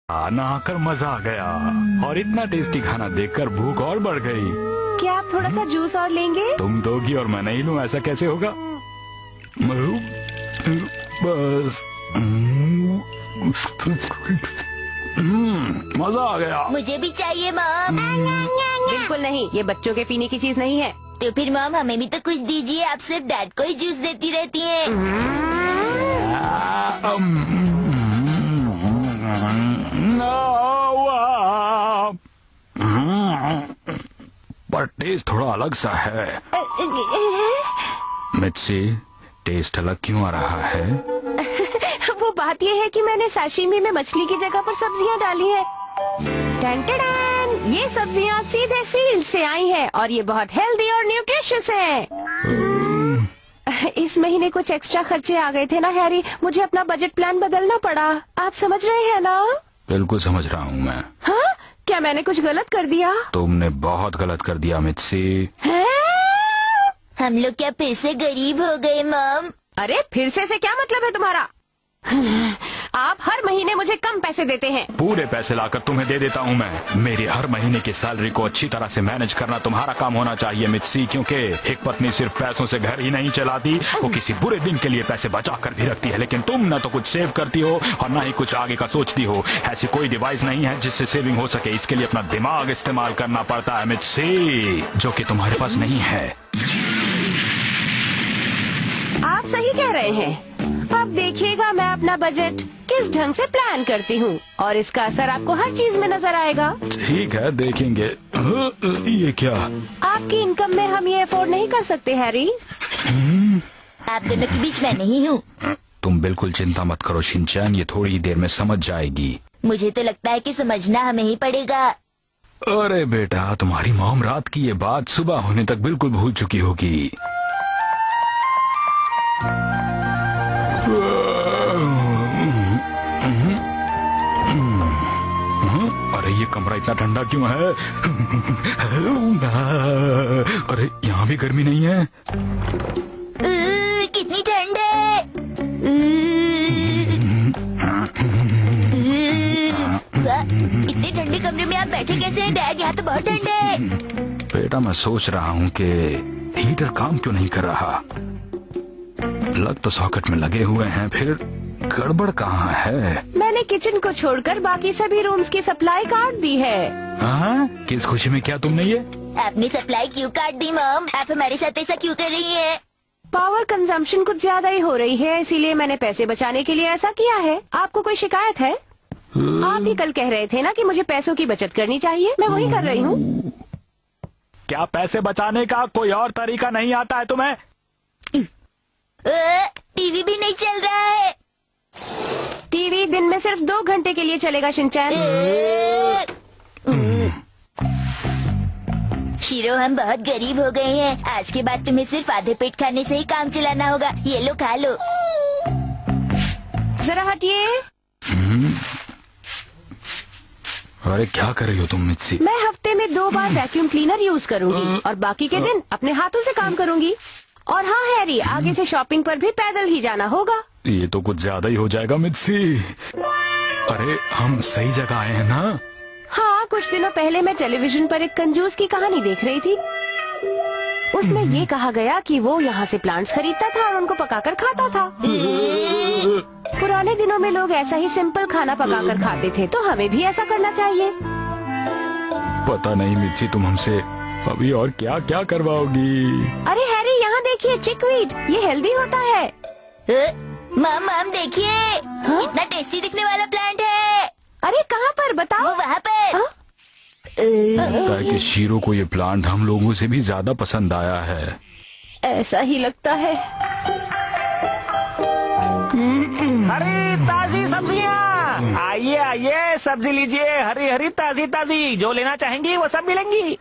नहाकर मजा आ गया और इतना टेस्टी खाना देखकर भूख और बढ़ गई। क्या आप थोड़ा सा जूस और लेंगे? तुम दोगी और मैं नहीं लूं, ऐसा कैसे होगा? बस मजा आ गया। मुझे भी चाहिए मॉम। बिल्कुल नहीं, ये बच्चों के पीने की चीज नहीं है। तो फिर मॉम हमें भी तो कुछ दीजिए, आप सिर्फ डैड को ही जूस देती रहती हैं। पर टेस्ट थोड़ा अलग सा है। मित्सी, टेस्ट अलग क्यों आ रहा है? वो बात ये है कि मैंने साशिमी में मछली की जगह पर सब्जियां डाली है। टन टन, ये सब्जियां सीधे फील्ड से आई हैं और ये बहुत हेल्दी और न्यूट्रिशियस है। इस महीने कुछ एक्स्ट्रा खर्चे आ गए थे ना हैरी, मुझे अपना बजट प्लान बदलना पड़ा। आप समझ रहे हैं ना? बिल्कुल समझ रहा हूँ मैं। हाँ, क्या मैंने कुछ गलत कर दिया? तुमने बहुत गलत कर दिया मित्सी। हम लोग क्या फिर से गरीब हो गए मॉम? अरे फिर से क्या मतलब है तुम्हारा? आप हर महीने मुझे कम पैसे देते हैं। पूरे पैसे लाकर तुम्हें दे देता हूँ मैं। मेरी हर महीने की सैलरी को अच्छी तरह से मैनेज करना तुम्हारा काम होना चाहिए मित्सी, क्योंकि एक पत्नी सिर्फ पैसों से घर ही नहीं चलाती, वो किसी बुरे दिन के लिए पैसे बचा कर भी रखती है। लेकिन तुम न तो कुछ सेव करती हो और न ही कुछ आगे का सोचती हो। ऐसी कोई डिवाइस नहीं है जिससे सेविंग हो सके। इसके लिए अपना दिमाग इस्तेमाल करना पड़ता है मित्सी, जो कि तुम्हारे पास नहीं है। आप सही कह रहे हैं। अब देखिएगा मैं अपना बजट किस ढंग से प्लान करती हूँ और इसका असर आपको हर चीज में नजर आएगा। ठीक है, देखेंगे। ये क्या? आपकी इनकम में हम ये अफोर्ड नहीं कर सकते हैरी। आप दोनों के बीच मैं नहीं हूँ। तुम बिल्कुल चिंता मत करो शिनचैन, ये थोड़ी ही देर में समझ जाएगी। मुझे तो लगता है कि समझना हमें ही पड़ेगा। अरे बेटा, तुम्हारी मॉम रात की ये बात सुबह होने तक बिल्कुल भूल चुकी होगी। अरे ये कमरा इतना ठंडा क्यों है? अरे यहाँ भी गर्मी नहीं है? कितनी ठंड है। इतने ठंडे कमरे में आप बैठे कैसे हैं डैड? यहाँ तो बहुत ठंड है। बेटा, मैं सोच रहा हूँ कि हीटर काम क्यों नहीं कर रहा। प्लग तो सॉकेट में लगे हुए हैं, फिर गड़बड़ कहाँ है? मैंने किचन को छोड़कर बाकी सभी रूम्स की सप्लाई काट दी है। हाँ? किस खुशी में किया तुमने ये? आपने सप्लाई क्यों काट दी मॉम? आप हमारे साथ ऐसा क्यों कर रही हैं? पावर कंजम्पशन कुछ ज्यादा ही हो रही है, इसीलिए मैंने पैसे बचाने के लिए ऐसा किया है। आपको कोई शिकायत है? आप भी कल कह रहे थे ना कि मुझे पैसों की बचत करनी चाहिए, मैं वही कर रही हूँ। क्या पैसे बचाने का कोई और तरीका नहीं आता है तुम्हें? टीवी भी नहीं चल रहा है। टीवी दिन में सिर्फ 2 घंटे के लिए चलेगा शिनचैन। शीरो, हम बहुत गरीब हो गए हैं। आज के बाद तुम्हें सिर्फ आधे पेट खाने से ही काम चलाना होगा। ये लो, खा लो। जरा हटिए। अरे क्या कर रही हो तुम मित्सी? मैं हफ्ते में 2 बार वैक्यूम क्लीनर यूज करूंगी और बाकी के दिन अपने हाथों से काम करूंगी। और हाँ हैरी, आगे से शॉपिंग पर भी पैदल ही जाना होगा। ये तो कुछ ज्यादा ही हो जाएगा मित्सी। अरे हम सही जगह आए हैं ना? हाँ, कुछ दिनों पहले मैं टेलीविजन पर एक कंजूस की कहानी देख रही थी। उसमें ये कहा गया कि वो यहाँ से प्लांट्स खरीदता था और उनको पकाकर खाता था। पुराने दिनों में लोग ऐसा ही सिंपल खाना पकाकर खाते थे, तो हमें भी ऐसा करना चाहिए। पता नहीं मित्सी, तुम हमसे अभी और क्या क्या करवाओगी? अरे हैरी, यहाँ देखिए, चिकवीट, ये हेल्दी होता है। मॉम देखिए, इतना टेस्टी दिखने वाला प्लांट है। अरे कहाँ पर बताओ? वो वहाँ पर। ताकि शीरो को ये प्लांट हम लोगों से भी ज्यादा पसंद आया है। ऐसा ही लगता है। अरे ताजी सब्जियाँ, आइए आइए, सब्जी लीजिए, हरी हरी ताजी ताजी, जो लेना चाहेंगी वो सब मिलेंगी।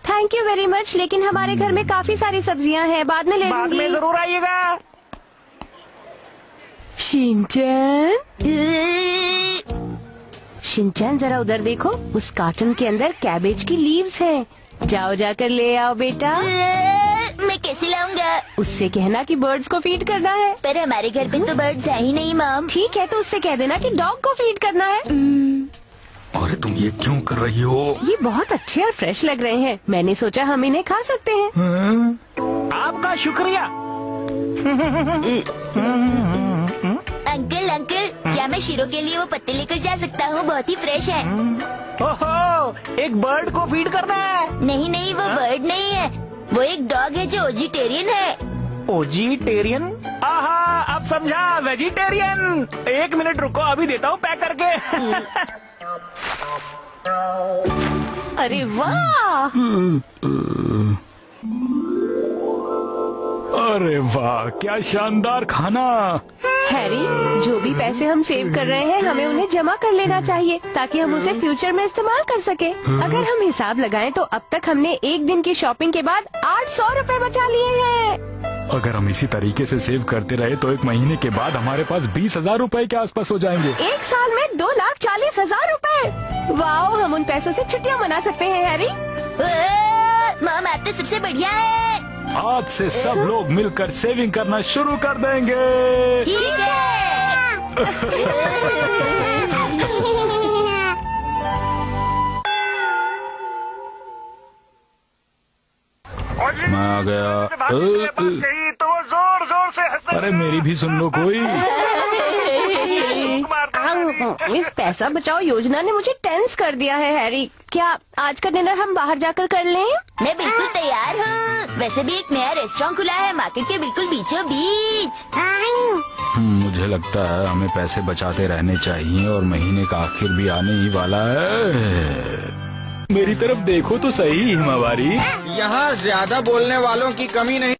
थैंक यू वेरी मच, लेकिन हमारे घर में काफी सारी सब्जियां हैं, बाद में ले बाद लूंगी। में जरूर आइएगा। शिनचैन, शिनचैन जरा उधर देखो, उस कार्टन के अंदर कैबेज की लीव्स हैं। जाओ जाकर ले आओ बेटा। मैं कैसे लाऊंगा? उससे कहना कि बर्ड्स को फीड करना है। पर हमारे घर पे तो बर्ड्स है ही नहीं मॉम। ठीक है, तो उससे कह देना कि डॉग को फीड करना है। तुम ये क्यों कर रही हो? ये बहुत अच्छे और फ्रेश लग रहे हैं। मैंने सोचा हम इन्हें खा सकते हैं। आपका शुक्रिया। अंकल अंकल, क्या मैं शीरो के लिए वो पत्ते लेकर जा सकता हूँ? बहुत ही फ्रेश है। ओहो, एक बर्ड को फीड करना है। नहीं नहीं, वो बर्ड नहीं है, वो एक डॉग है जो वेजिटेरियन है। वेजिटेरियन? आहा, अब समझा, वेजिटेरियन। 1 मिनट रुको, अभी देता हूँ पैक करके। अरे वाह! अरे वाह, क्या शानदार खाना। हैरी, जो भी पैसे हम सेव कर रहे हैं हमें उन्हें जमा कर लेना चाहिए ताकि हम उसे फ्यूचर में इस्तेमाल कर सके। अगर हम हिसाब लगाएं तो अब तक हमने एक दिन की शॉपिंग के बाद 800 रुपए बचा लिए हैं। अगर हम इसी तरीके से सेव करते रहे तो 1 महीने के बाद हमारे पास 20,000 रुपए के आसपास हो जाएंगे। 1 साल में 2,40,000 रुपए। वाओ, हम उन पैसों से छुट्टियां मना सकते हैं हैरी। मॉम, आप तो सबसे बढ़िया है। आज से सब लोग मिलकर सेविंग करना शुरू कर देंगे। ठीक है। मैं आ गया। तो वो जोर जोर से हंसने अरे मेरी भी सुन लो कोई। इस पैसा बचाओ योजना ने मुझे टेंस कर दिया है हैरी। क्या आज का डिनर हम बाहर जाकर कर लें? मैं बिल्कुल तैयार हूँ। वैसे भी एक नया रेस्टोरेंट खुला है मार्केट के बिल्कुल बीचों बीच। मुझे लगता है हमें पैसे बचाते रहने चाहिए और महीने का आखिर भी आने ही वाला है। मेरी तरफ देखो तो सही, हिमावारी। यहाँ ज्यादा बोलने वालों की कमी नहीं।